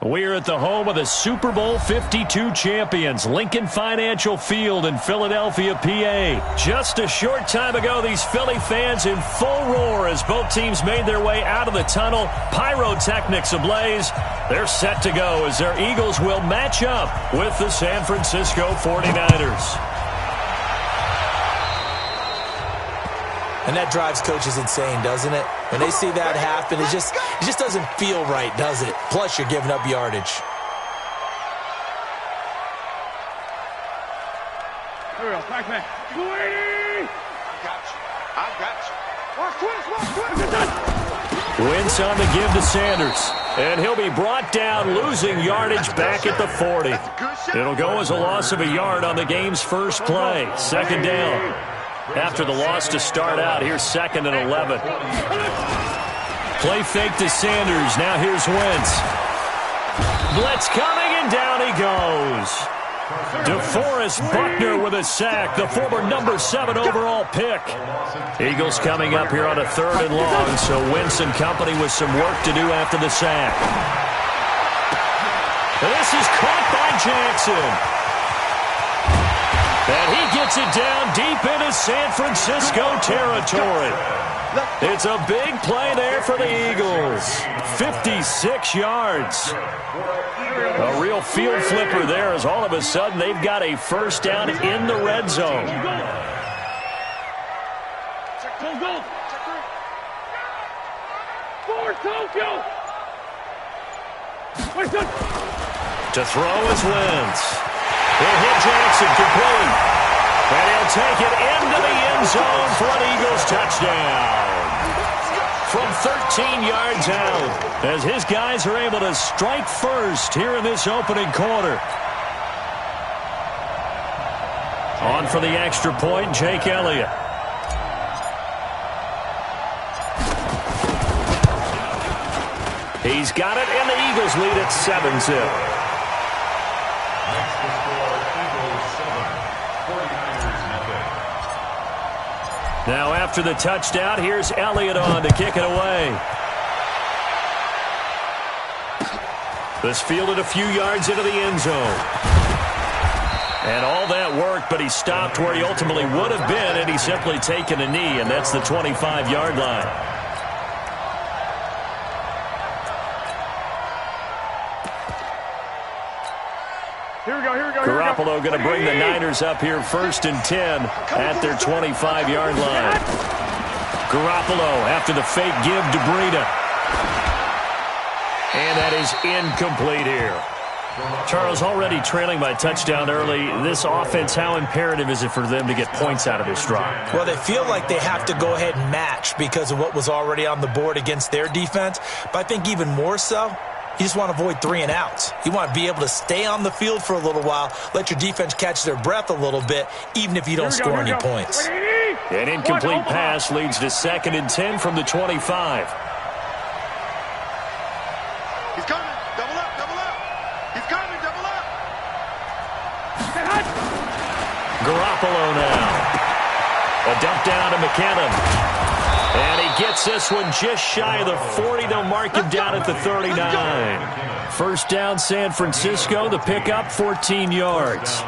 We're at the home of the Super Bowl 52 champions, Lincoln Financial Field in Philadelphia, PA. Just a short time ago, these Philly fans in full roar as both teams made their way out of the tunnel. Pyrotechnics ablaze. They're set to go as their Eagles will match up with the San Francisco 49ers. And that drives coaches insane, doesn't it? When they see that happen, it just doesn't feel right, does it? Plus, you're giving up yardage. Here we go, back man. I got you. Watch twist. Wentz on the give to Sanders. And he'll be brought down, losing yardage back at the 40. It'll go as a loss of a yard on the game's first play. Second down. After the loss to start out, here's 2nd and 11. Play fake to Sanders. Now here's Wentz. Blitz coming, and down he goes. DeForest Buckner with a sack, the former number 7 overall pick. Eagles coming up here on a 3rd and long, so Wentz and company with some work to do after the sack. This is caught by Jackson. And he gets it down deep into San Francisco territory. It's a big play there for the Eagles. 56 yards. A real field flipper there as all of a sudden they've got a first down in the red zone. To throw is Wentz. He'll hit Jackson, complete. And he'll take it into the end zone for an Eagles touchdown. From 13 yards out, as his guys are able to strike first here in this opening quarter. On for the extra point, Jake Elliott. He's got it, and the Eagles lead at 7-0. Now after the touchdown, here's Elliott on to kick it away. This fielded a few yards into the end zone. And all that work, but he stopped where he ultimately would have been had he simply taken a knee, and that's the 25-yard line. Here we go. Garoppolo going to bring the Niners up here 1st and 10 at their 25-yard line. Garoppolo after the fake give to Breida. And that is incomplete here. Charles, already trailing by touchdown early. This offense, how imperative is it for them to get points out of this drive? Well, they feel like they have to go ahead and match because of what was already on the board against their defense. But I think even more so, you just want to avoid 3 and outs. You want to be able to stay on the field for a little while, let your defense catch their breath a little bit, even if you don't score any points. An incomplete pass leads to 2nd and 10 from the 25. He's coming. Double up. He's coming. Double up. Garoppolo now. A dump down to McKinnon. And he gets this one just shy of the 40. They'll mark him down at the 39. First down, San Francisco. The pickup, 14 yards.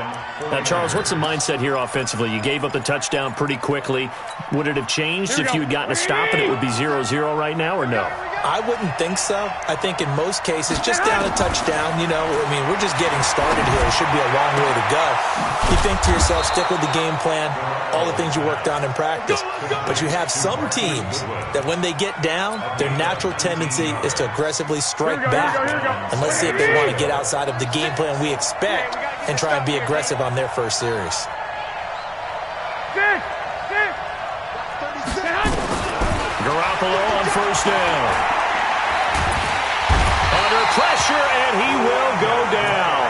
Now, Charles, what's the mindset here offensively? You gave up the touchdown pretty quickly. Would it have changed if you had gotten a stop and it would be 0-0 right now, or no? I wouldn't think so. I think in most cases, just down a touchdown, we're just getting started here. It should be a long way to go. You think to yourself, stick with the game plan, all the things you worked on in practice. But you have some teams that when they get down, their natural tendency is to aggressively strike back. And let's see if they want to get outside of the game plan we expect and try and be aggressive on their first series. Garoppolo on first down. Under pressure, and he will go down.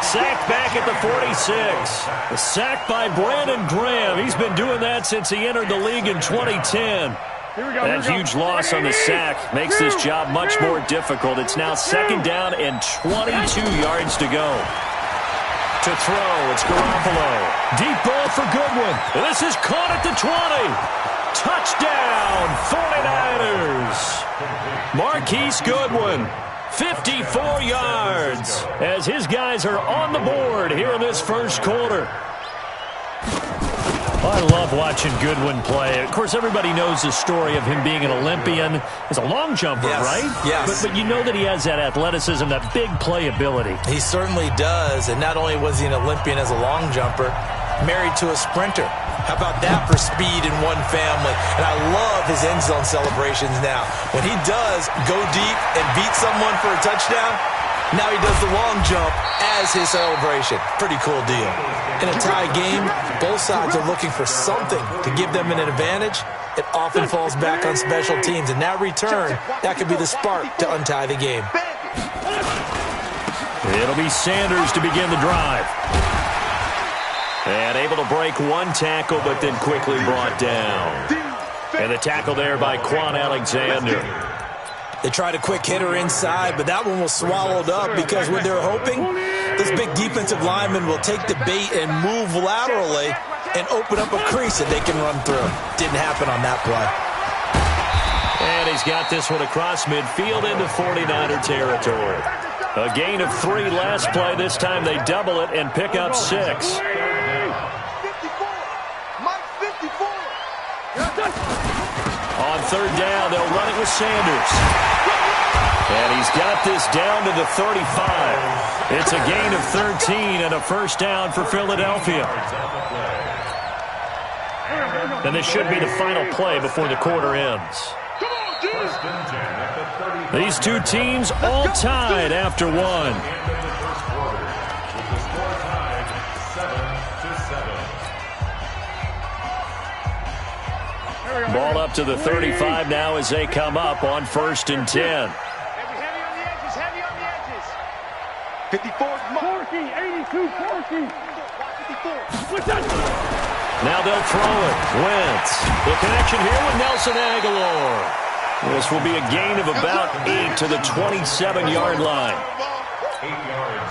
Sacked back at the 46. A sack by Brandon Graham. He's been doing that since he entered the league in 2010. That huge loss on the sack makes this job much more difficult. It's now 2nd down and 22 yards to go. To throw, it's Garoppolo. Deep ball for Goodwin. This is caught at the 20. Touchdown, 49ers. Marquise Goodwin. 54 yards as his guys are on the board here in this first quarter. I love watching Goodwin play. Of course, everybody knows the story of him being an Olympian. He's a long jumper, right? Yes. But you know that he has that athleticism, that big playability. He certainly does. And not only was he an Olympian as a long jumper, married to a sprinter. How about that for speed in one family? And I love his end zone celebrations now. When he does go deep and beat someone for a touchdown, now he does the long jump as his celebration. Pretty cool deal. In a tie game, both sides are looking for something to give them an advantage. It often falls back on special teams. And that return, that could be the spark to untie the game. It'll be Sanders to begin the drive. And able to break one tackle, but then quickly brought down. And the tackle there by Quan Alexander. They tried a quick hitter inside, but that one was swallowed up because what they're hoping, this big defensive lineman will take the bait and move laterally and open up a crease that they can run through. Didn't happen on that play. And he's got this one across midfield into 49er territory. A gain of 3 last play. This time they double it and pick up 6. 54. Mike 54. On third down, they'll run it with Sanders. And he's got this down to the 35. It's a gain of 13 and a first down for Philadelphia. And this should be the final play before the quarter ends. These two teams all tied after one. Ball up to the 35 now as they come up on 1st and 10. Heavy on the edges, heavy on the edges. 54 is Mike. 82, 54. Now they'll throw it. Wentz. The connection here with Nelson Aguilar. This will be a gain of about 8 to the 27-yard line.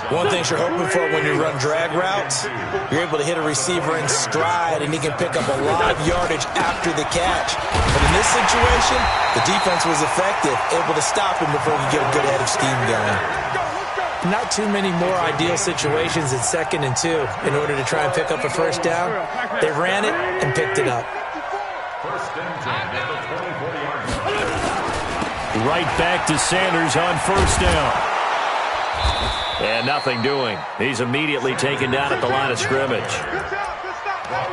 One thing you're hoping for when you run drag routes, you're able to hit a receiver in stride, and he can pick up a lot of yardage after the catch. But in this situation, the defense was effective, able to stop him before he could get a good head of steam going. Not too many more ideal situations in 2nd and 2 in order to try and pick up a first down. They ran it and picked it up. Right back to Sanders on 1st down. And nothing doing. He's immediately taken down at the line of scrimmage.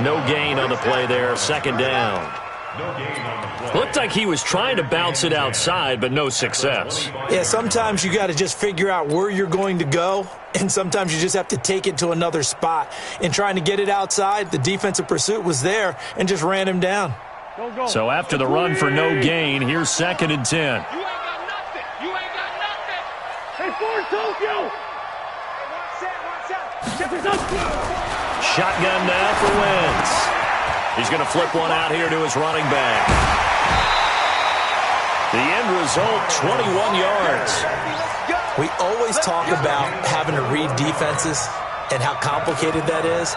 No gain on the play there. 2nd down. Looked like he was trying to bounce it outside, but no success. Yeah, sometimes you got to just figure out where you're going to go, and sometimes you just have to take it to another spot. In trying to get it outside, the defensive pursuit was there and just ran him down. So after the run for no gain, here's 2nd and 10. You ain't got nothing. You ain't got nothing. Hey, Ford Tokyo. Shotgun now for Wentz. He's going to flip one out here to his running back. The end result, 21 yards. We always talk about having to read defenses and how complicated that is.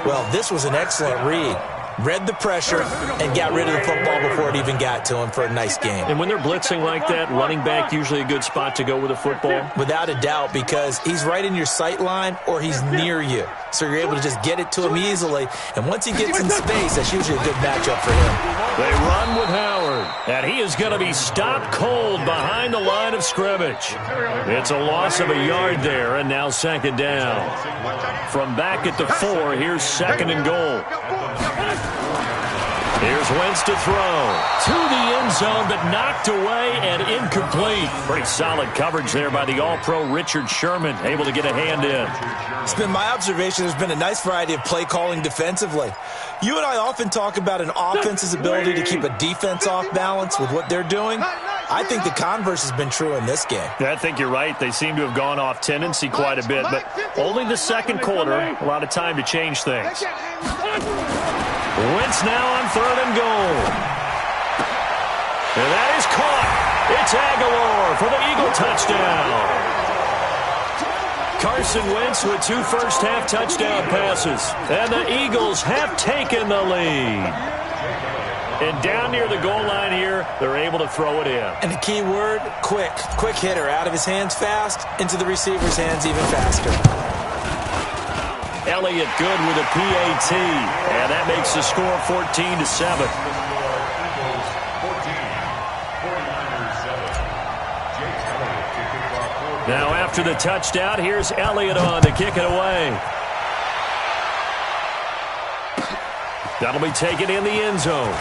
Well, this was an excellent read. Read the pressure and got rid of the football before it even got to him for a nice game. And when they're blitzing like that, running back usually a good spot to go with a football? Without a doubt, because he's right in your sight line or he's near you. So you're able to just get it to him easily. And once he gets in space, that's usually a good matchup for him. They run with Howard. And he is going to be stopped cold behind the line of scrimmage. It's a loss of a yard there, and now 2nd down. From back at the 4, here's 2nd and goal. Here's Wentz to throw. To the end zone, but knocked away and incomplete. Pretty solid coverage there by the All-Pro Richard Sherman, able to get a hand in. It's been my observation there's been a nice variety of play calling defensively. You and I often talk about an offense's ability to keep a defense off balance with what they're doing. I think the converse has been true in this game. Yeah, I think you're right. They seem to have gone off tendency quite a bit, but only the 2nd quarter, a lot of time to change things. Wentz now on 3rd and goal. And that is caught. It's Aguilar for the Eagle touchdown. Carson Wentz with 2 first-half touchdown passes. And the Eagles have taken the lead. And down near the goal line here, they're able to throw it in. And the key word, quick. Quick hitter. Out of his hands fast, into the receiver's hands even faster. Elliott good with a PAT. And that makes the score 14-7. Now after the touchdown, here's Elliott on to kick it away. That'll be taken in the end zone.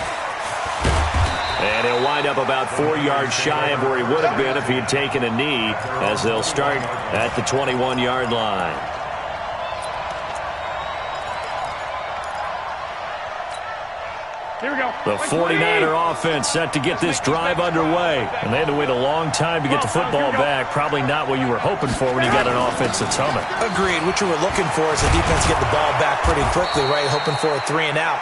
And he'll wind up about 4 yards shy of where he would have been if he had taken a knee, as they'll start at the 21-yard line. Here we go. The 49er offense set to get this drive underway. And they had to wait a long time to get the football back. Probably not what you were hoping for when you got an offense that's humming. Agreed. What you were looking for is the defense get the ball back pretty quickly, right? Hoping for a 3 and out.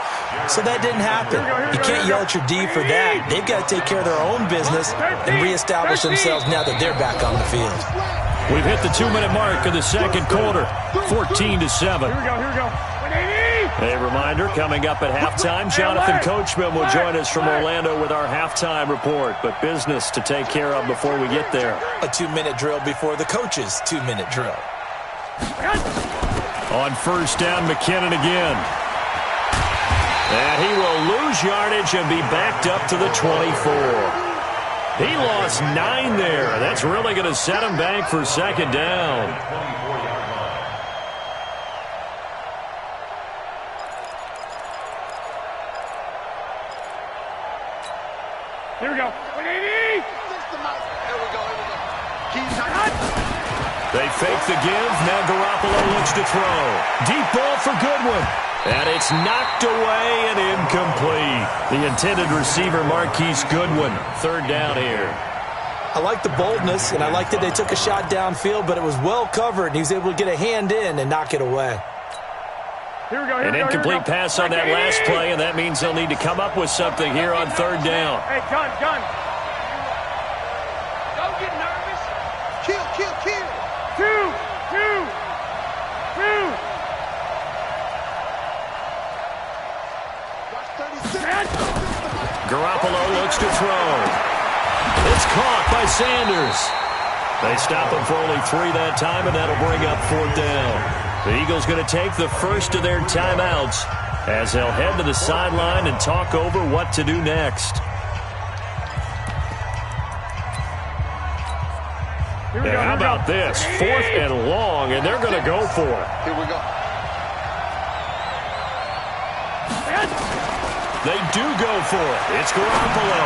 So that didn't happen. You can't yell at your D for that. They've got to take care of their own business and reestablish themselves now that they're back on the field. We've hit the 2-minute mark of the second quarter. 14-7. Here we go. 180. A reminder, coming up at halftime, Jonathan Coachman will join us from Orlando with our halftime report. But business to take care of before we get there. A 2-minute drill before the coach's 2-minute drill. On first down, McKinnon again. And he will lose yardage and be backed up to the 24. He lost 9 there. That's really going to set him back for second down. Here we go. 180. Here we go. They fake the give. Now Garoppolo looks to throw. Deep ball for Goodwin. And it's knocked away and incomplete. The intended receiver, Marquise Goodwin. Third down here. I like the boldness, and I like that they took a shot downfield, but it was well covered, and he was able to get a hand in and knock it away. Here we go. An incomplete pass on that last play, and that means they'll need to come up with something here on third down. Hey, gun. Don't get nervous. Kill. 2. Garoppolo looks to throw. It's caught by Sanders. They stop him for only 3 that time, and that'll bring up fourth down. The Eagles going to take the first of their timeouts as they'll head to the sideline and talk over what to do next. And how about this? 4th and long, and they're going to go for it. Here we go. They do go for it. It's Garoppolo.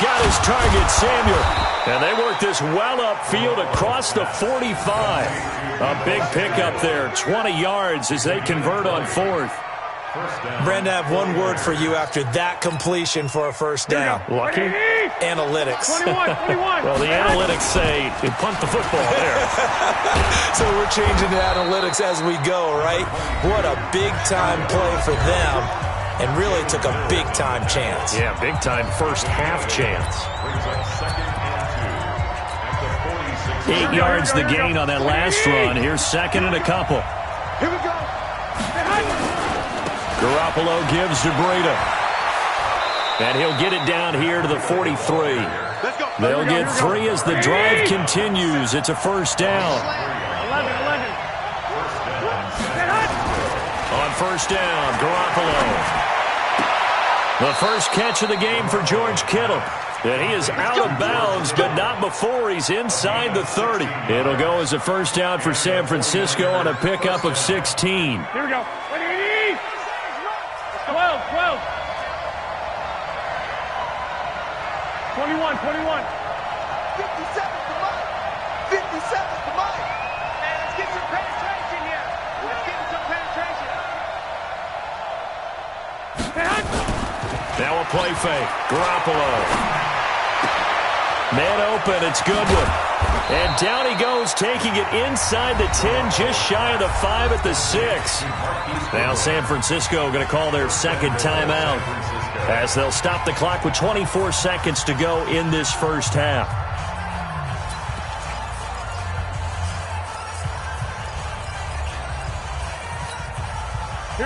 Got his target, Samuel. And they work this well upfield across the 45. A big pickup there, 20 yards as they convert on 4th. Brandon, I have one word for you after that completion for a first down. Lucky? Analytics. 21. Well, the analytics say they punt the football there. So we're changing the analytics as we go, right? What a big-time play for them, and really took a big-time chance. Yeah, big-time first half chance. 8 yards the gain on that last run. Here's second and a couple. Here we go. Garoppolo gives to Breida. And he'll get it down here to the 43. They'll get 3 as the drive continues. It's a first down. 11. On first down, Garoppolo. The first catch of the game for George Kittle. And he is out of bounds, but not before he's inside the 30. It'll go as a first down for San Francisco on a pickup of 16. Here we go. 180. 12. 21. 57 to Mike. 57 to Mike. Man, let's get some penetration here. Let's get some penetration. Now a play fake. Garoppolo. Man open, it's Goodwin. And down he goes, taking it inside the 10, just shy of the 5 at the 6. Now San Francisco going to call their second timeout as they'll stop the clock with 24 seconds to go in this first half.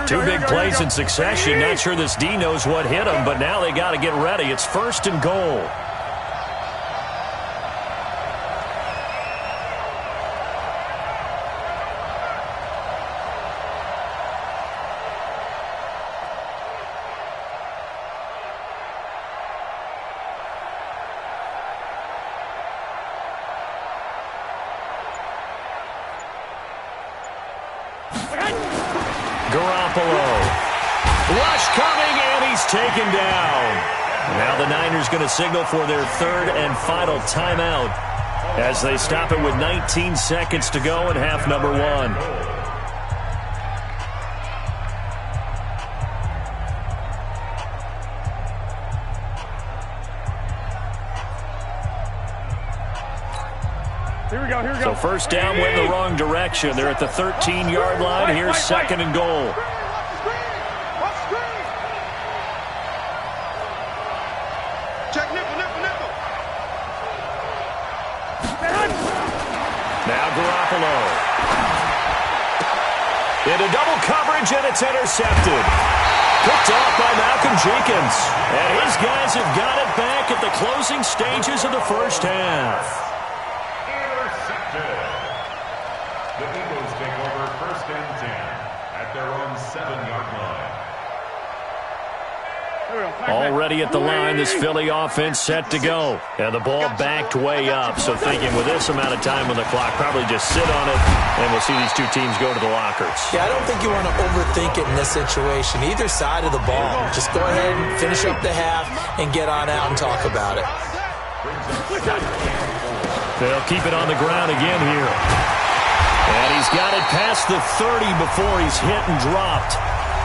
Two big plays in succession. Not sure this D knows what hit him, but now they got to get ready. It's 1st and goal. Garoppolo. Rush coming, and he's taken down. Now the Niners going to signal for their 3rd and final timeout as they stop it with 19 seconds to go in half number 1. Here we go. So first down went in the wrong direction. They're at the 13-yard line. Here's 2nd and goal. Check nickel. Now Garoppolo. Into double coverage, and it's intercepted. Picked off by Malcolm Jenkins. And his guys have got it back at the closing stages of the first half. The Eagles take over 1st and 10 at their own 7-yard line. Already at the line, this Philly offense set to go. And the ball backed way up, so thinking with this amount of time on the clock, probably just sit on it, and we'll see these two teams go to the lockers. Yeah, I don't think you want to overthink it in this situation. Either side of the ball. Just go ahead and finish up the half and get on out and talk about it. They'll keep it on the ground again here. And he's got it past the 30 before he's hit and dropped.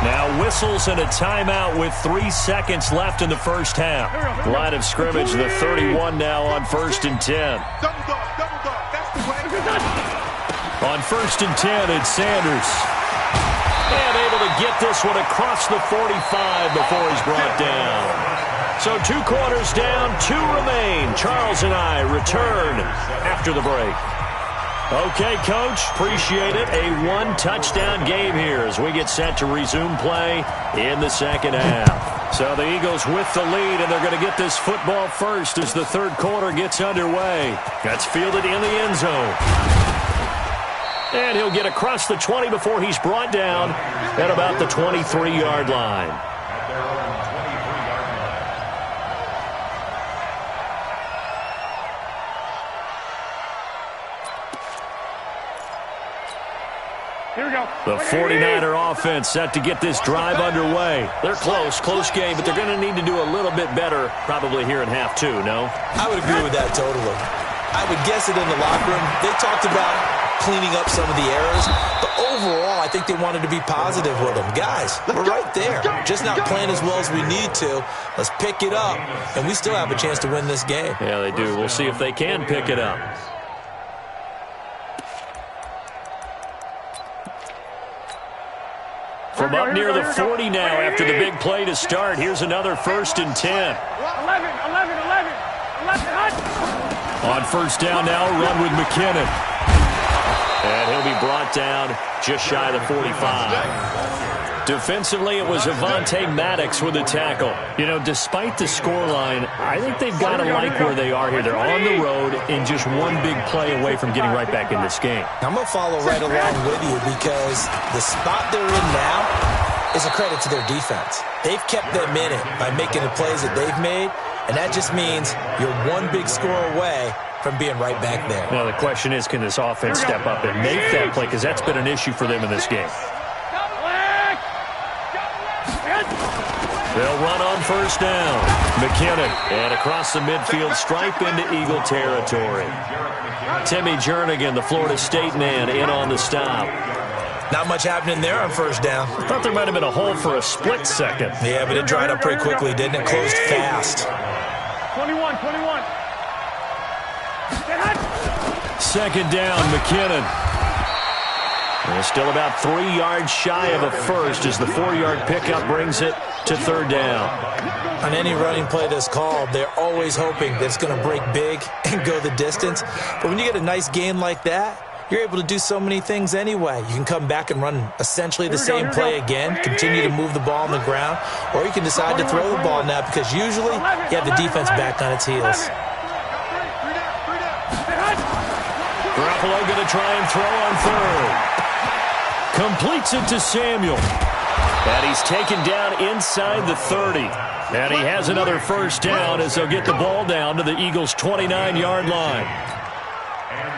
Now whistles and a timeout with 3 seconds left in the first half. Line of scrimmage, the 31 now on 1st and 10. Double dog. That's the way. On 1st and 10, it's Sanders. And able to get this one across the 45 before he's brought down. So 2 quarters down, 2 remain. Charles and I return after the break. Okay, Coach, appreciate it. A 1-touchdown game here as we get set to resume play in the second half. So the Eagles with the lead, and they're going to get this football first as the 3rd quarter gets underway. That's fielded in the end zone. And he'll get across the 20 before he's brought down at about the 23-yard line. Here we go. The 49er offense set to get this drive underway. They're close game, but they're going to need to do a little bit better probably here in half 2, no? I would agree with that totally. I would guess it in the locker room. They talked about cleaning up some of the errors, but overall, I think they wanted to be positive with them. Guys, we're right there. Just not playing as well as we need to. Let's pick it up, and we still have a chance to win this game. Yeah, they do. We'll see if they can pick it up. From up near the 40 now after the big play to start. Here's another 1st and 10. 11. On 1st down now, run with McKinnon. And he'll be brought down just shy of the 45. Defensively, it was Avonte Maddox with a tackle. You know, despite the scoreline, I think they've got to like where they are here. They're on the road and just one big play away from getting right back in this game. I'm going to follow right along with you because the spot they're in now is a credit to their defense. They've kept them in it by making the plays that they've made, and that just means you're one big score away from being right back there. Now, the question is, can this offense step up and make that play? Because that's been an issue for them in this game. They'll run on 1st down. McKinnon, and across the midfield stripe into Eagle territory. Timmy Jernigan, the Florida State man, in on the stop. Not much happening there on 1st down. I thought there might have been a hole for a split second. Yeah, but it dried up pretty quickly, didn't it? Closed fast. 21. 2nd down, McKinnon. And still about 3 yards shy of a first as the 4-yard pickup brings it to 3rd down. On any running play that's called, they're always hoping that it's going to break big and go the distance. But when you get a nice gain like that, you're able to do so many things anyway. You can come back and run essentially the same play again, continue to move the ball on the ground, or you can decide to throw the ball now because usually you have the defense back on its heels. Garoppolo going to try and throw on third. Completes it to Samuel. And he's taken down inside the 30. And he has another first down as they'll get the ball down to the Eagles' 29-yard line.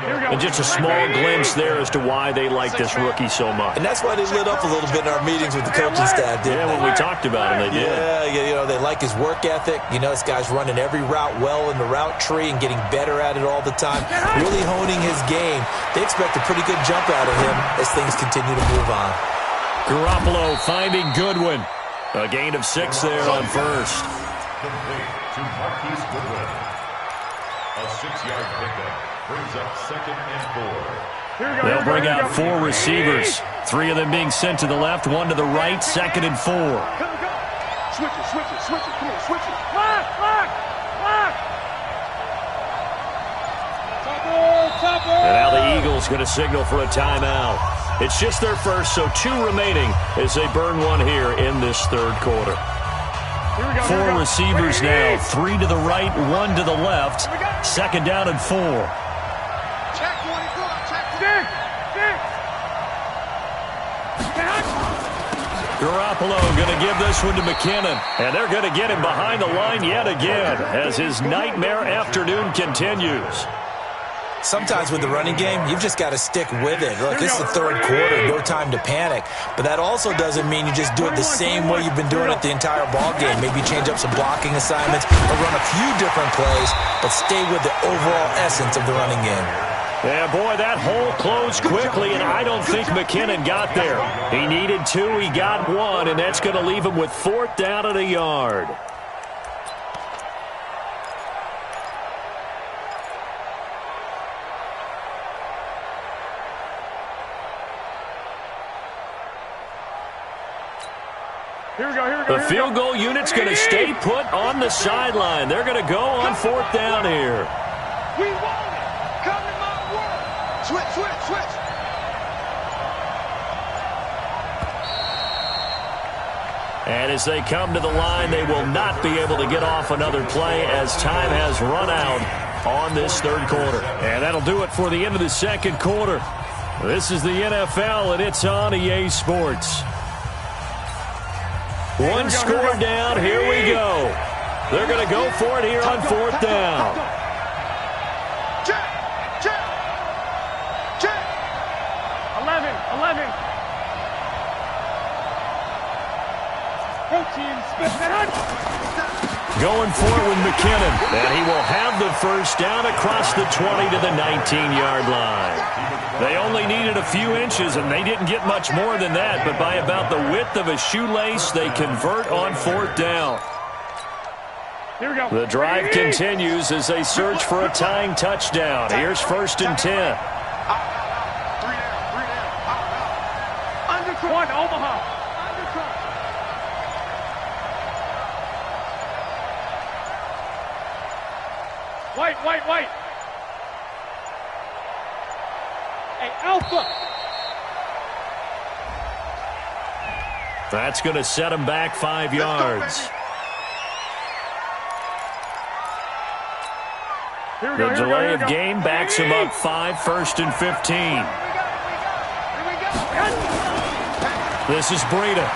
And just a small glimpse there as to why they like this rookie so much. And that's why they lit up a little bit in our meetings with the coaching staff, didn't they? Yeah, when we talked about him, they did. Yeah, they like his work ethic. You know, this guy's running every route well in the route tree and getting better at it all the time, really honing his game. They expect a pretty good jump out of him as things continue to move on. Garoppolo finding Goodwin. A gain of 6 there on first. Complete to Marquise Goodwin. A 6-yard pickup brings up 2nd and 4. They'll bring out 4 receivers. 3 of them being sent to the left, 1 to the right, 2nd and 4. Switch it. Come on, switch it. Lock. And now the Eagles going to signal for a timeout. It's just their first, so 2 remaining as they burn 1 here in this third quarter. 4 receivers now, 3 to the right, 1 to the left. 2nd down and 4. Garoppolo going to give this one to McKinnon. And they're going to get him behind the line yet again as his nightmare afternoon continues. Sometimes with the running game, you've just got to stick with it. Look, this is the third quarter, no time to panic. But that also doesn't mean you just do it the same way you've been doing it the entire ball game. Maybe change up some blocking assignments or run a few different plays, but stay with the overall essence of the running game. Yeah, boy, that hole closed quickly, and I don't think McKinnon got there. He needed 2, he got 1, and that's going to leave him with 4th down and a yard. Here we go. The field goal unit's going to stay put on the sideline. They're going to go on 4th down here. We want it. Come to my world. Switch. And as they come to the line, they will not be able to get off another play as time has run out on this third quarter. And that'll do it for the end of the second quarter. This is the NFL, and it's on EA Sports. 1 score down, here we go. They're going to go for it here on 4th down. Check. 11. Going for it with McKinnon. And he will have the first down across the 20 to the 19-yard line. They only needed a few inches, and they didn't get much more than that. But by about the width of a shoelace, they convert on 4th down. Here we go. The drive continues as they search for a tying touchdown. Here's 1st and 10. 3 down. Under 1, Omaha. White. Hey, Alpha. That's going to set him back 5 yards. The delay of game backs him up 5, 1st and 15. This is Breida.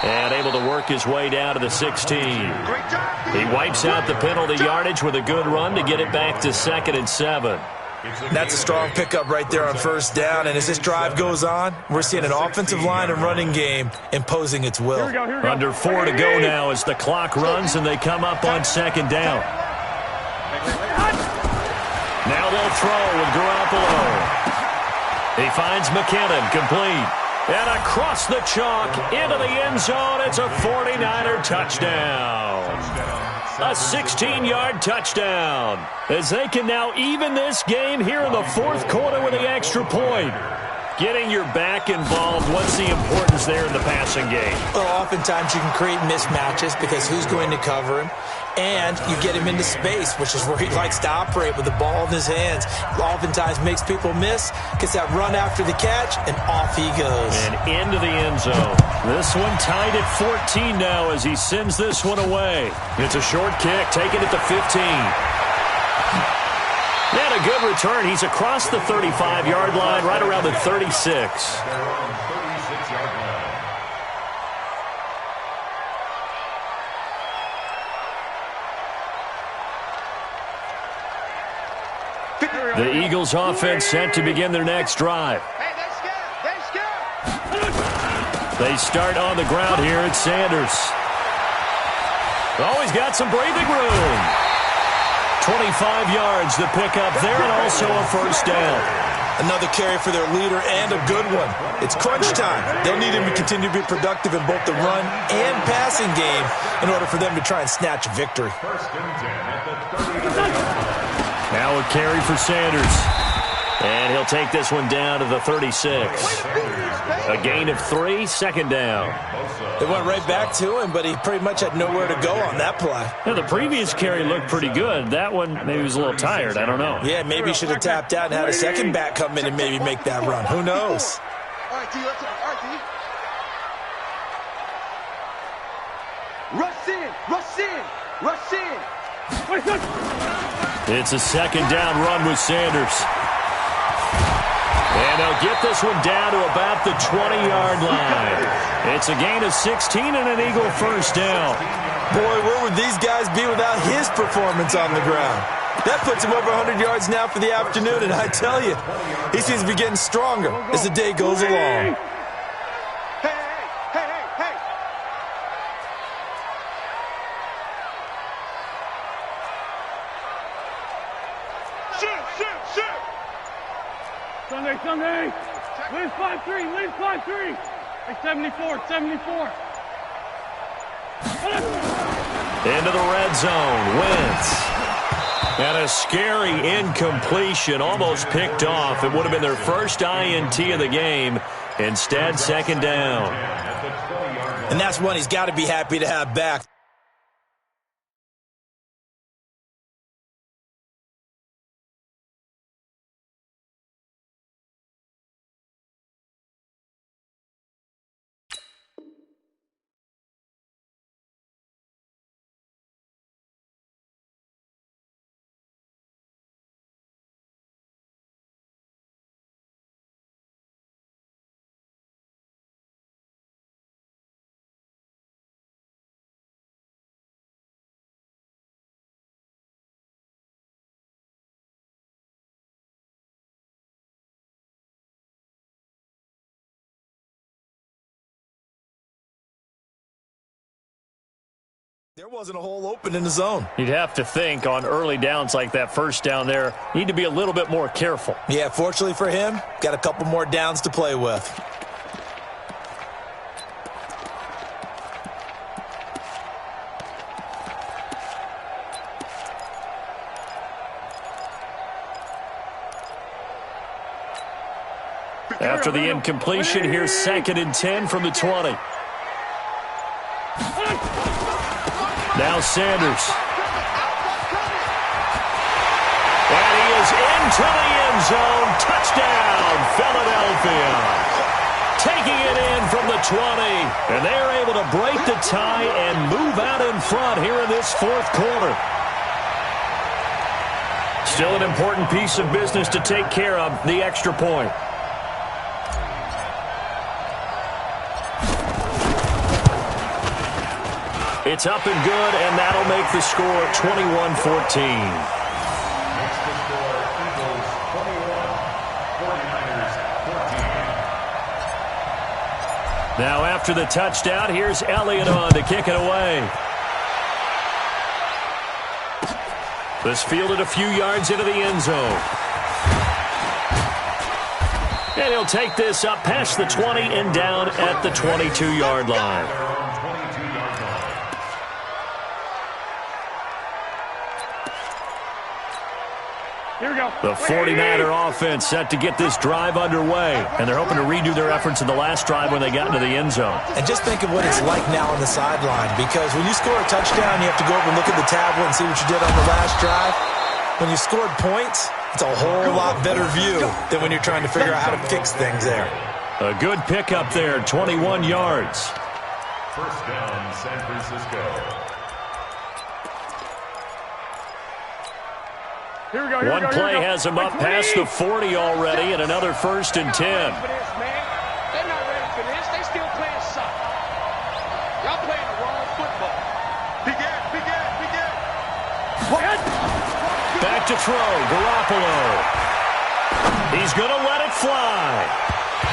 And able to work his way down to the 16. He wipes out the penalty yardage with a good run to get it back to 2nd and 7. That's a strong pickup right there on 1st down. And as this drive goes on, we're seeing an offensive line and running game imposing its will. Here we go. Under 4 to go now as the clock runs and they come up on 2nd down. Now they'll throw with Garoppolo. He finds McKinnon, complete. And across the chalk, into the end zone, it's a 49er touchdown. A 16-yard touchdown. As they can now even this game here in the 4th quarter with the extra point. Getting your back involved, what's the importance there in the passing game? Well, oftentimes you can create mismatches because who's going to cover him? And you get him into space, which is where he likes to operate with the ball in his hands. Oftentimes makes people miss, gets that run after the catch, and off he goes. And into the end zone. This one tied at 14 now as he sends this one away. It's a short kick, taken at the 15. And a good return. He's across the 35-yard line, right around the 36. The Eagles offense set to begin their next drive. They start on the ground here at Sanders. Always got some breathing room. 25 yards to pick up there and also a first down. Another carry for their leader and a good one. It's crunch time. They'll need him to continue to be productive in both the run and passing game in order for them to try and snatch a victory. Now a carry for Sanders. And he'll take this one down to the 36. A gain of 3, second down. They went right back to him, but he pretty much had nowhere to go on that play. Yeah, the previous carry looked pretty good. That one, maybe he was a little tired. I don't know. Yeah, maybe he should have tapped out and had a second back come in and maybe make that run. Who knows? All right, D, let's go. All right, D. Rush in, rush in, rush in. It's a second down run with Sanders. And they'll get this one down to about the 20-yard line. It's a gain of 16 and an Eagle first down. Boy, where would these guys be without his performance on the ground? That puts him over 100 yards now for the afternoon, and I tell you, he seems to be getting stronger as the day goes along. Sunday. Win 5-3, win 5-3. Hey, 74. Into the red zone, Wentz. And a scary incompletion, almost picked off. It would have been their first INT of the game. Instead, second down. And that's one he's got to be happy to have back. There wasn't a hole open in the zone. You'd have to think on early downs like that first down there, need to be a little bit more careful. Yeah, fortunately for him, got a couple more downs to play with. After the incompletion, here's 2nd and 10 from the 20. Now Sanders. And he is into the end zone. Touchdown, Philadelphia. Taking it in from the 20. And they're able to break the tie and move out in front here in this fourth quarter. Still an important piece of business to take care of, the extra point. It's up and good, and that'll make the score 21-14. Now after the touchdown, here's Elliott on to kick it away. This fielded a few yards into the end zone. And he'll take this up past the 20 and down at the 22-yard line. The 49er offense set to get this drive underway, and they're hoping to redo their efforts in the last drive when they got into the end zone. And just think of what it's like now on the sideline, because when you score a touchdown, you have to go over and look at the tablet and see what you did on the last drive. When you scored points, it's a whole lot better view than when you're trying to figure out how to fix things there. A good pickup there, 21 yards. First down, San Francisco. One play has him up past the 40 already, and another 1st and 10. They're not ready for this. They still playing soccer. Y'all playing the wrong football. Big Ed. Back to throw, Garoppolo. He's going to let it fly.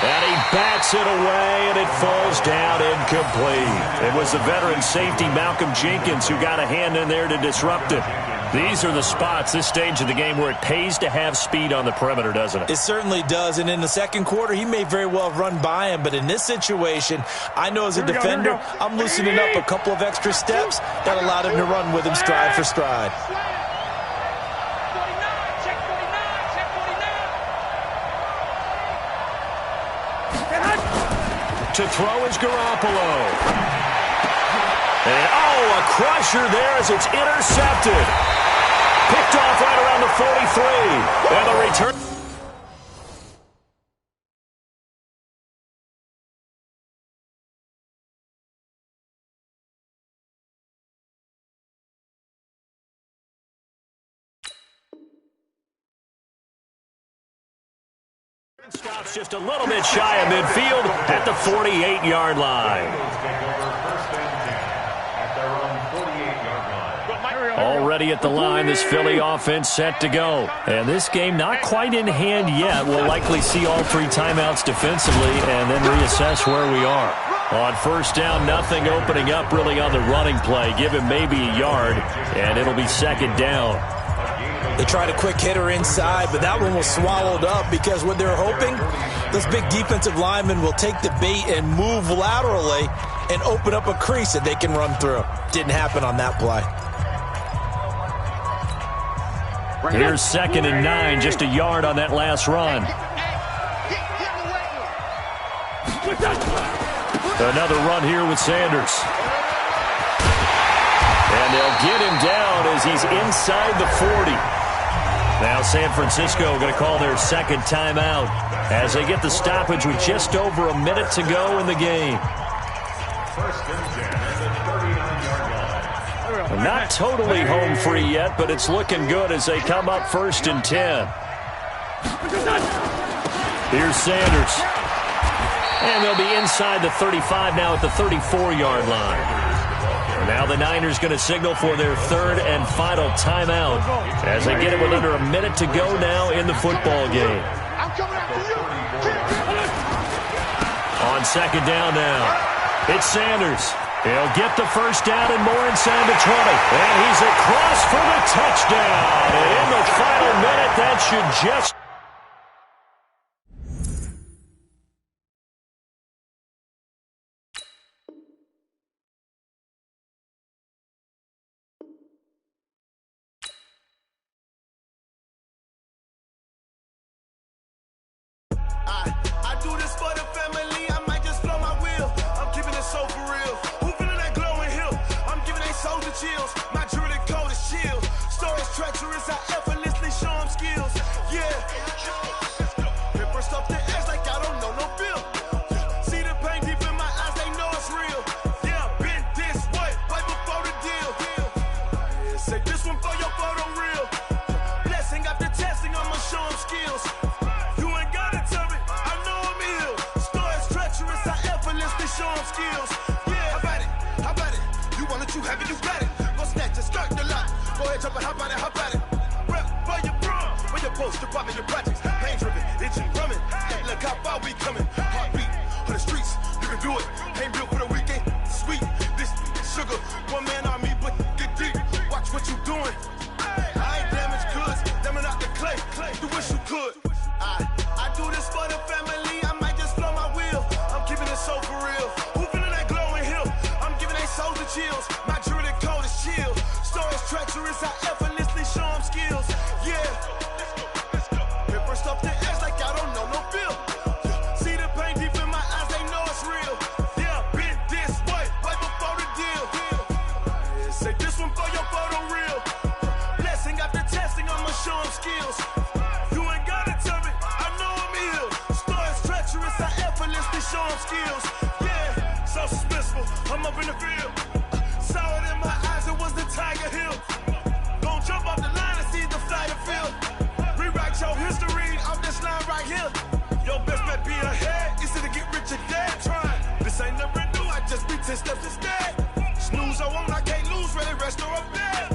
And he bats it away, and it falls down incomplete. It was the veteran safety, Malcolm Jenkins, who got a hand in there to disrupt it. These are the spots, this stage of the game, where it pays to have speed on the perimeter, doesn't it? It certainly does, and in the second quarter, he may very well have run by him, but in this situation, I know as a defender, I'm loosening up a couple of extra steps that allowed him to run with him stride for stride. To throw is Garoppolo. And, a crusher there as it's intercepted. Picked off right around the 43. And the return. Stops just a little bit shy of midfield at the 48-yard line. Already at the line, this Philly offense set to go. And this game not quite in hand yet. We'll likely see all 3 timeouts defensively and then reassess where we are. On first down, nothing opening up really on the running play. Give him maybe a yard, and it'll be second down. They tried a quick hitter inside, but that one was swallowed up because what they're hoping, this big defensive lineman will take the bait and move laterally and open up a crease that they can run through. Didn't happen on that play. Here's 2nd and 9, just a yard on that last run. Another run here with Sanders. And they'll get him down as he's inside the 40. Now San Francisco going to call their second timeout as they get the stoppage with just over a minute to go in the game. First and 10 at the 39-yard line. Not totally home free yet, but it's looking good as they come up 1st and 10. Here's Sanders. And they'll be inside the 35 now at the 34-yard line. And now the Niners going to signal for their 3rd and final timeout as they get it with under a minute to go now in the football game. On 2nd down now, it's Sanders. He'll get the first down and more inside the 20. And he's across for the touchdown. And in the final minute, that should just... I do this for the family, I might just blow my wheel. I'm keeping it so for real. Who feeling that glowing hill? I'm giving they soldier chills. My jewelry coat is chill. Stories treacherous, I effortlessly show them skills. Yeah. skills. Yeah, so suspenseful. I'm up in the field. Saw it in my eyes, it was the Tiger Hill. Gon' jump off the line and see the fly the field. Rewrite your history off this line right here. Your best bet be ahead, easy to get rich or dead. Try. This ain't never new, I just be 10 steps instead. Snooze or won't, I can't lose, ready, rest or up there.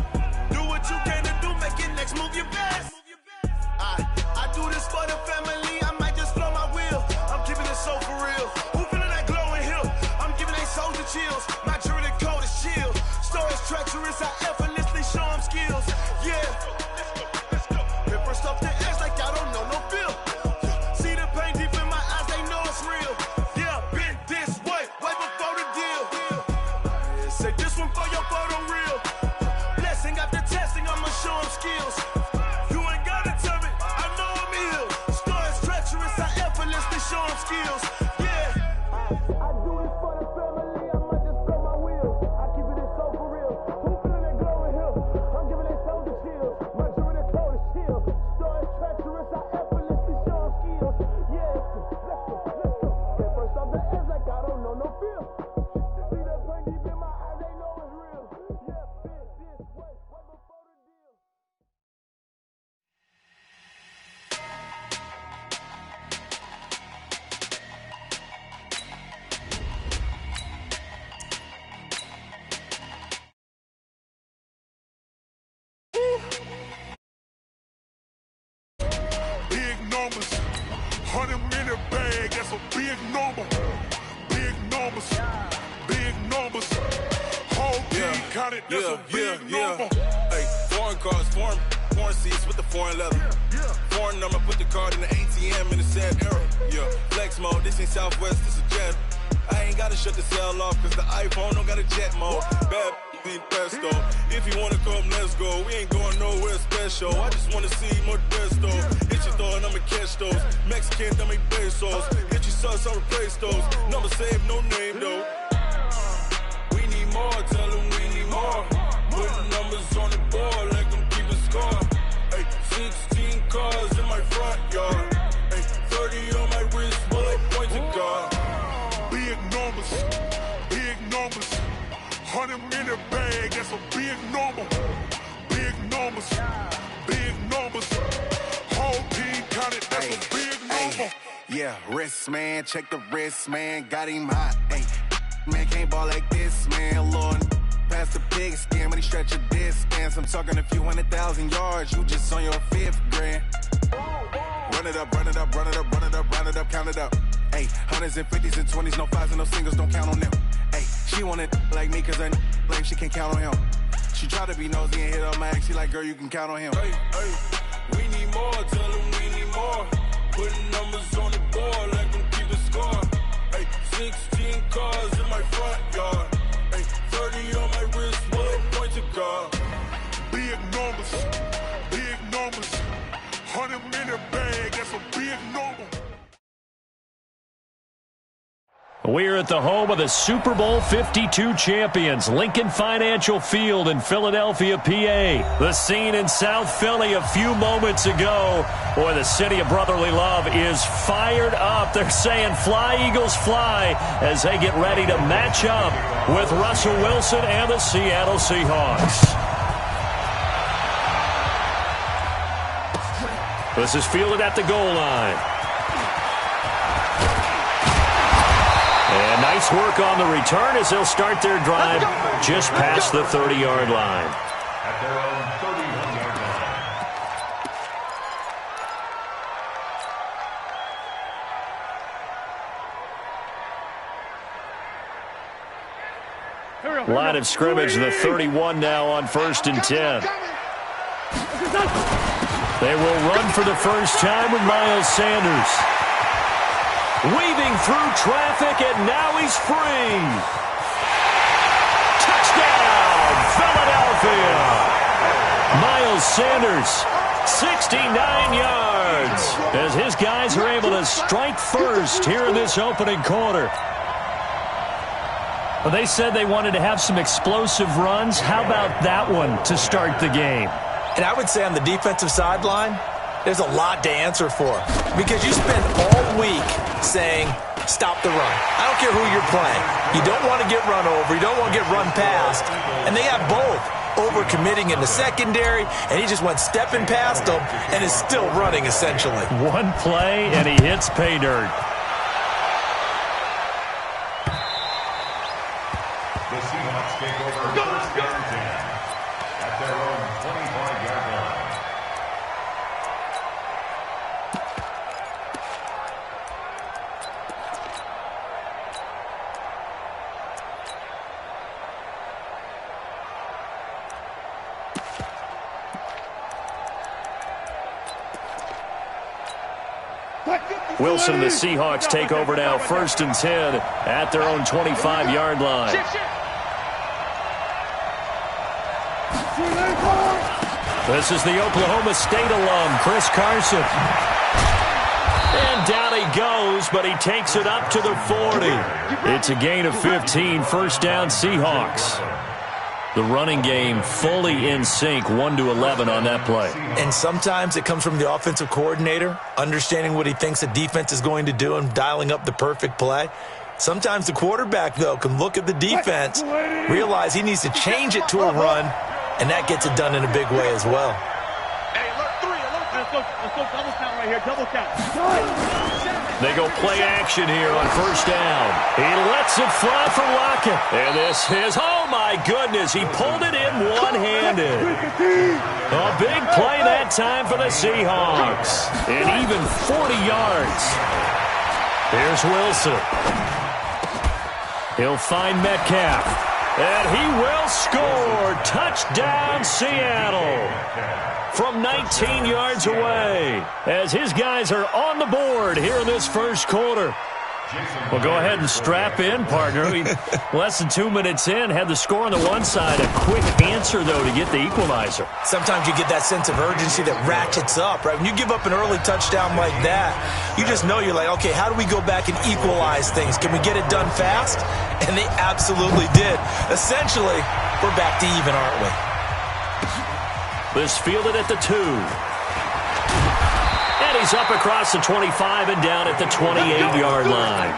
Do what you can to do, make your next move your best. I do this for the family, I might just flow my wheel. I'm keeping it so for real. Who feeling that glowing hill? I'm giving they soldier chills. My jewelry code is chill. Stories treacherous, I effortlessly show them skills. Yeah. Hit first off the edge like I don't know no feel. See the pain deep in my eyes, they know it's real. Yeah, been this way before the deal. Say this one for your photo reel. Blessing after testing, I'ma show them skills. You ain't gotta tell me, I know I'm ill. Stories treacherous, I effortlessly show them skills. Yeah. I do this for the family, I might just blow my wheel. I keep it so for real. Who feeling that glowing hill? I'm giving they soldier chills. My jewelry code is chill. Stories treacherous, I effortlessly show them skills. Yeah. Let's go. Get first off the edge like I don't know no feel. See that pain deep in my eyes, they know it's real. Yeah, been this way before the deal. Big numbers, 100-minute bag, that's a big number. Big numbers, big numbers. Whole team counted, that's a big number. Hey, foreign cars, foreign seats with the foreign leather. Foreign number, put the card in the ATM in the sad era. Yeah, flex mode, this ain't Southwest, this is Jet. I ain't gotta shut the cell off, cause the iPhone don't got a jet mode. Bad need pesto. If you wanna come, let's go. We ain't going nowhere special. I just wanna see more Modesto. Hit your thought, I'ma catch those. Mexican, dummy pesos. Hit your sauce, I'll replace those. Number save, no name though. We need more, tell them we need more. Put numbers on the board, like them keep a score. Hey, 16 cars in my front yard. Hey, 30 on my wrist, while I point to God. Big numbers, big numbers. 100-minute bag, that's a big number. Big numbers, big numbers. Whole team counted, that's a big number. Yeah, wrist man, check the wrist man, got him hot. Hey, man can't ball like this, man. Lord, past the big skin, but he stretch a distance. I'm talking a few 100,000 yards, you just on your 5th grand. Run it up, run it up, run it up, run it up, run it up, count it up. Hey, hundreds and 50s and 20s, no 5s and no singles, don't count on them. Hey, she want it like me, cause I like she can count on him. She try to be nosy and hit up my ex, she like, girl, you can count on him. Hey, we need more, tell them we need more. Putting numbers on the board, like them keep a score. Hey, 16 cars in my front yard. Hey, 30 on my wrist, while I point to God. Big numbers, big numbers. 100-minute bag, that's a big number. We're at the home of the Super Bowl 52 champions, Lincoln Financial Field in Philadelphia, PA. The scene in South Philly a few moments ago. Boy, the city of brotherly love is fired up. They're saying, fly, Eagles, fly, as they get ready to match up with Russell Wilson and the Seattle Seahawks. This is fielded at the goal line. And nice work on the return as they'll start their drive just past the 30-yard line. At their own 31-yard line. Line of scrimmage, the 31 now on 1st and 10. They will run for the first time with Miles Sanders. Weaving through traffic, and now he's free. Touchdown, Philadelphia. Miles Sanders, 69 yards, as his guys are able to strike first here in this opening quarter. Well, they said they wanted to have some explosive runs. How about that one to start the game? And I would say on the defensive sideline, there's a lot to answer for. Because you spend all week saying, stop the run. I don't care who you're playing. You don't want to get run over. You don't want to get run past. And they have both. Overcommitting in the secondary, and he just went stepping past them and is still running, essentially. One play, and he hits pay dirt. The Seahawks take over first down 10 at their own 25-yard line. Wilson and the Seahawks take over now, first and 10 at their own 25-yard line. This is the Oklahoma State alum, Chris Carson. And down he goes, but he takes it up to the 40. It's a gain of 15, first down Seahawks. The running game fully in sync, 1-11 on that play. And sometimes it comes from the offensive coordinator, understanding what he thinks the defense is going to do and dialing up the perfect play. Sometimes the quarterback, though, can look at the defense, realize he needs to change it to a run, and that gets it done in a big way as well. Hey, alert 3, alert 3. Let's go double count right here, double count. They go play action here on first down. He lets it fly from Lockett. And this is, oh my goodness, he pulled it in one-handed. A big play that time for the Seahawks. And even 40 yards. Here's Wilson. He'll find Metcalf. And he will score. Touchdown, Seattle. From 19 yards away, as his guys are on the board here in this first quarter. Well, go ahead and strap in, partner. Less than 2 minutes in, had the score on the one side. A quick answer, though, to get the equalizer. Sometimes you get that sense of urgency that ratchets up, right? When you give up an early touchdown like that, you just know you're like, okay, how do we go back and equalize things? Can we get it done fast? And they absolutely did. Essentially, we're back to even, aren't we? This fielded at the 2. And he's up across the 25 and down at the 28-yard line.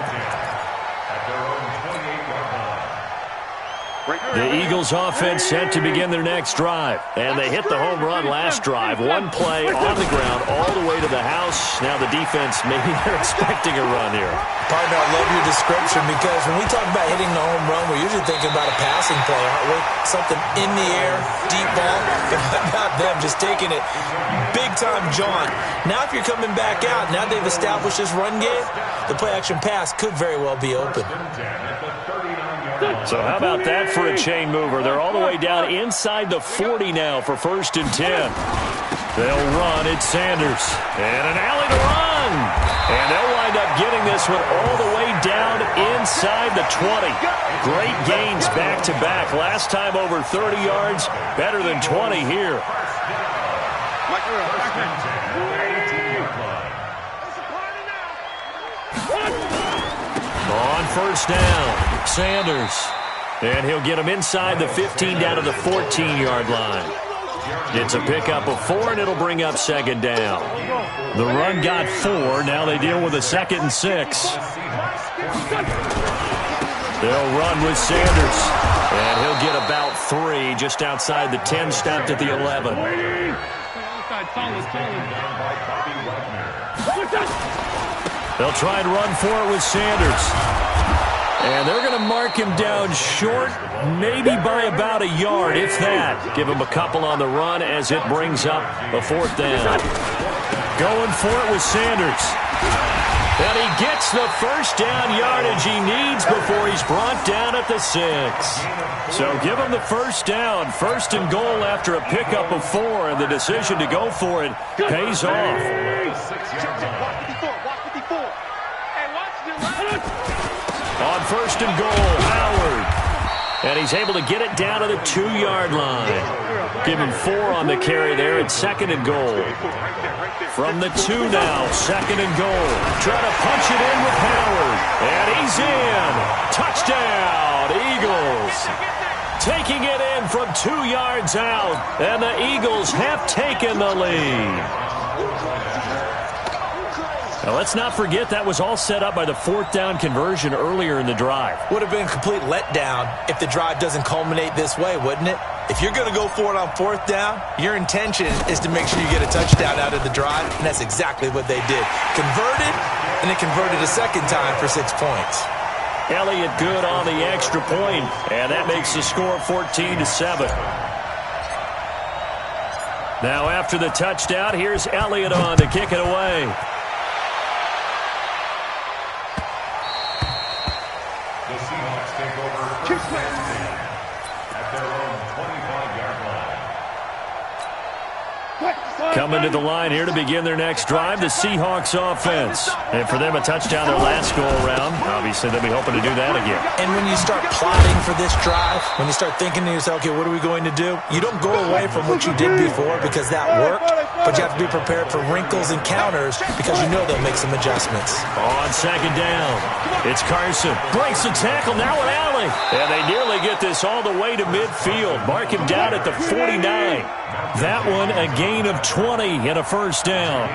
The Eagles offense set to begin their next drive. And they hit the home run last drive. One play on the ground all the way to the house. Now the defense, maybe they're expecting a run here. Partner, I love your description because when we talk about hitting the home run, we're usually thinking about a passing play, aren't we? Something in the air, deep ball. But how about them just taking it big-time jaunt? Now if you're coming back out, now they've established this run game, the play-action pass could very well be open. So how about that for a chain mover? They're all the way down inside the 40 now for first and 10. They'll run. It's Sanders. And an alley to run. And they'll wind up getting this one all the way down inside the 20. Great gains back-to-back. Last time over 30 yards. Better than 20 here. On first down, Sanders. And he'll get him inside the 15 down to the 14-yard line. It's a pickup of 4, and it'll bring up second down. The run got 4. Now they deal with a 2nd and 6. They'll run with Sanders. And he'll get about 3 just outside the 10, stopped at the 11. They'll try and run for it with Sanders. And they're going to mark him down short, maybe by about a yard, if that. Give him a couple on the run as it brings up a 4th down. Going for it with Sanders. And he gets the first down yardage he needs before he's brought down at the 6. So give him the first down, 1st and goal after a pickup of 4, and the decision to go for it pays off. On 1st and goal, Howard. And he's able to get it down to the 2-yard line. Give him 4 on the carry there at 2nd and goal. From the 2 now, 2nd and goal. Trying to punch it in with Howard. And he's in. Touchdown, Eagles. Taking it in from 2 yards out. And the Eagles have taken the lead. Now, let's not forget that was all set up by the fourth down conversion earlier in the drive. Would have been a complete letdown if the drive doesn't culminate this way, wouldn't it? If you're going to go for it on fourth down, your intention is to make sure you get a touchdown out of the drive, and that's exactly what they did. Converted, and it converted a second time for 6 points. Elliott good on the extra point, and that makes the score 14-7. Now after the touchdown, here's Elliott on to kick it away. The Seahawks take over first and 10 at their own 25-yard line. Coming to the line here to begin their next drive, the Seahawks offense. And for them, a touchdown their last go-around. Obviously, they'll be hoping to do that again. And when you start plotting for this drive, when you start thinking to yourself, okay, what are we going to do? You don't go away from what you did before because that worked, but you have to be prepared for wrinkles and counters because you know they'll make some adjustments. On second down, it's Carson. Breaks the tackle, now an alley. And they nearly get this all the way to midfield. Mark him down at the 49. That one a gain of 20 and a first down.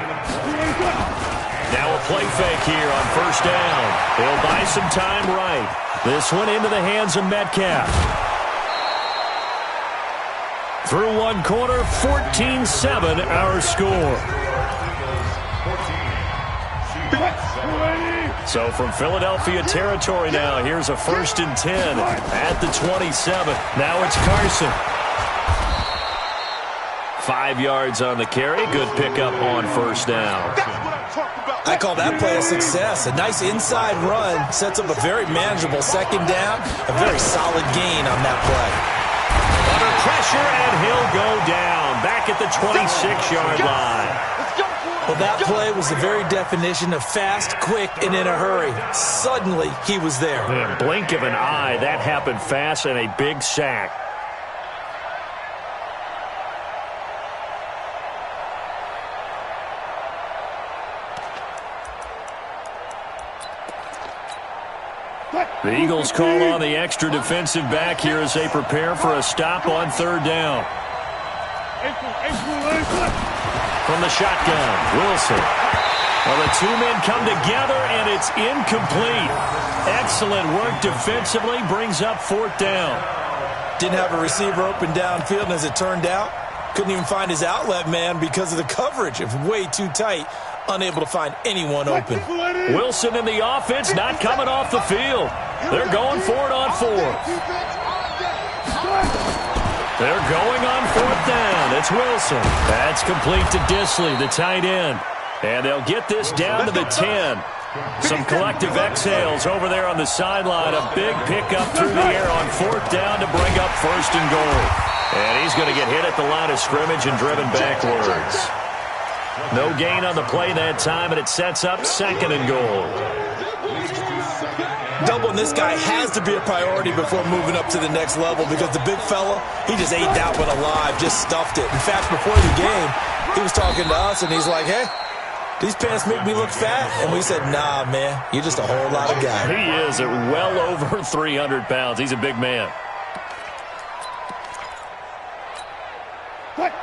Now a play fake here on first down. He'll buy some time right. This one into the hands of Metcalf. Through one quarter, 14-7 our score. So from Philadelphia territory now, here's a 1st and 10 at the 27. Now it's Carson. 5 yards on the carry. Good pickup on first down. I call that play a success. A nice inside run sets up a very manageable second down. A very solid gain on that play. Under pressure, and he'll go down. Back at the 26-yard line. Well, that play was the very definition of fast, quick, and in a hurry. Suddenly, he was there. In a blink of an eye, that happened fast and a big sack. The Eagles call on the extra defensive back here as they prepare for a stop on third down. From the shotgun, Wilson. Well, the two men come together, and it's incomplete. Excellent work defensively, brings up fourth down. Didn't have a receiver open downfield, and as it turned out, couldn't even find his outlet man because of the coverage. It was way too tight. Unable to find anyone open. Wilson in the offense, not coming off the field. They're going for it on fourth. They're going on fourth down. It's Wilson. That's complete to Disley, the tight end. And they'll get this down to the 10. Some collective exhales over there on the sideline. A big pickup through the air on fourth down to bring up 1st and goal. And he's going to get hit at the line of scrimmage and driven backwards. No gain on the play that time, and it sets up 2nd and goal. Doubling this guy has to be a priority before moving up to the next level because the big fella, he just ate that one alive, just stuffed it. In fact, before the game, he was talking to us, and he's like, hey, these pants make me look fat. And we said, nah, man, you're just a whole lot of guy. He is at well over 300 pounds. He's a big man.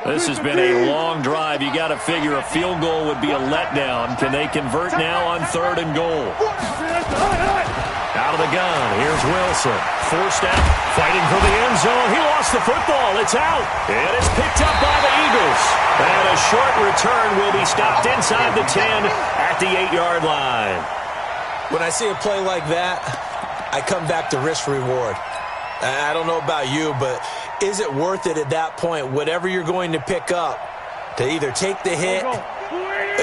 This has been a long drive. You got to figure a field goal would be a letdown. Can they convert now on 3rd and goal? Out of the gun, here's Wilson. Forced out, fighting for the end zone. He lost the football. It's out. And it's picked up by the Eagles. And a short return will be stopped inside the 10 at the 8-yard line. When I see a play like that, I come back to risk-reward. I don't know about you, but is it worth it at that point, whatever you're going to pick up, to either take the hit,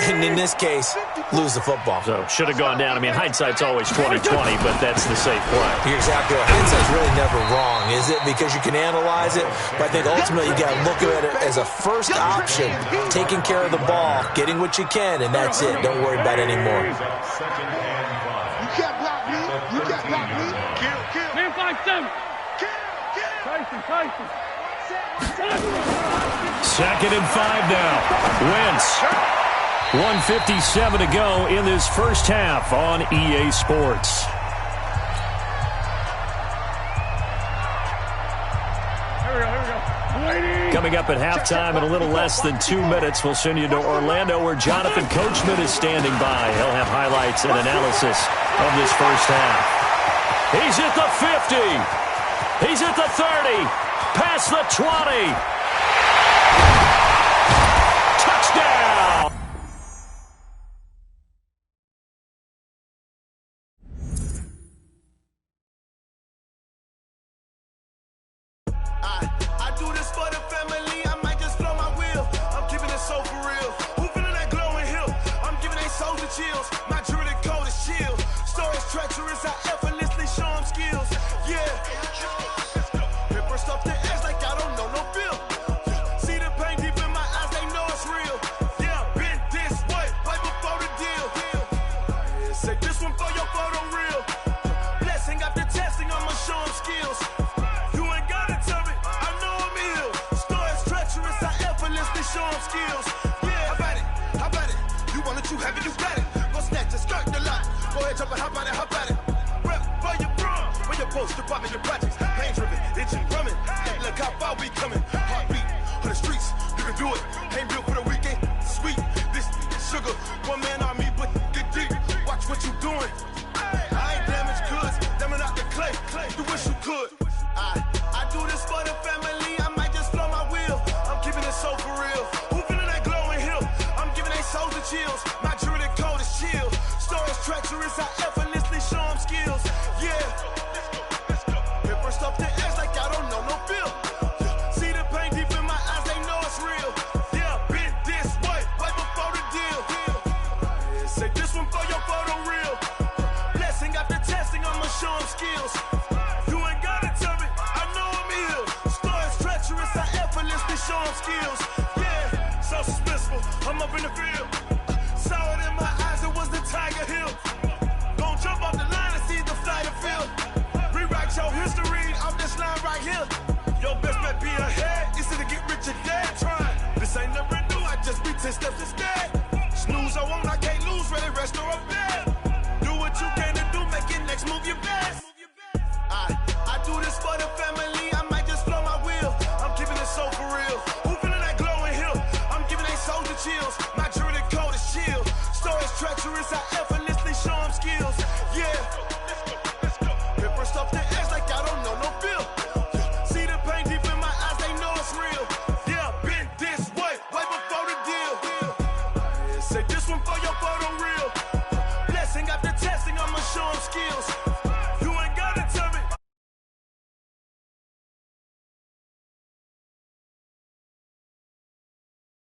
and in this case, lose the football? So, should have gone down. I mean, hindsight's always 20/20, but that's the safe play. You're exactly right. Hindsight's really never wrong, is it? Because you can analyze it, but I think ultimately you got to look at it as a first option, taking care of the ball, getting what you can, and that's it. Don't worry about it anymore. You can't block me. You can't block me. Kill. Man, 5-7. Tyson. 2nd and 5 now. Wentz. 1:57 to go in this first half on EA Sports. Here we go. Coming up at halftime in a little less than 2 minutes, we'll send you to Orlando where Jonathan Coachman is standing by. He'll have highlights and analysis of this first half. He's at the 50. He's at the 30. Past the 20. Touchdown! I do this for the family. I might just blow my wheel. I'm keeping it so for real. Who feeling that glowing hill? I'm giving they souls the chills. My jewelry code is chill. Stories treacherous. I effortlessly show them skills. Yeah. Paper stuff the edge like I don't know no bill. See the pain deep in my eyes. They know it's real. Yeah, been this way before the deal. Say this one for your photo real. Blessing after testing. I'ma show them skills. Show them skills. Yeah, how about it? You want it, you have it, you got it. Go snatch it, skirt the lot. Go ahead, jump it, how about it? Rep for your prom, where your post, department, your projects. Pain driven, itching, drumming. Hey, look how far we coming. Heartbeat on the streets, you can do it. Ain't built for the weekend. Sweet, this sugar. One man army, but get deep. Watch what you doing. I ain't damaged goods, damn out the clay. You wish you could. I do this for the family. I might just blow my wheel. I'm keeping it so for real. Who feeling that glowing hill? I'm giving they souls the chills. My jewelry code is chill. Stories treacherous. I effortlessly show them skills. Yeah. Paper stuff the edge like I don't know no bill. See the pain deep in my eyes. They know it's real. Yeah, been this way before the deal. Say this one for your photo real. Blessing after testing. I'ma show them skills. You ain't gotta tell me. I know I'm ill. Stories treacherous. I effortlessly show them skills. Yeah, so suspenseful. I'm up in the field. Saw it in my eyes. It was the Tiger Hill. Gon' jump off the line and see the flight of field. Rewrite your history off this line right here. Your best bet be ahead. It's to get rich or dead trying. This ain't never new. I just be 10 steps instead. Snooze, I won't. I can't lose. Ready, rest or up there.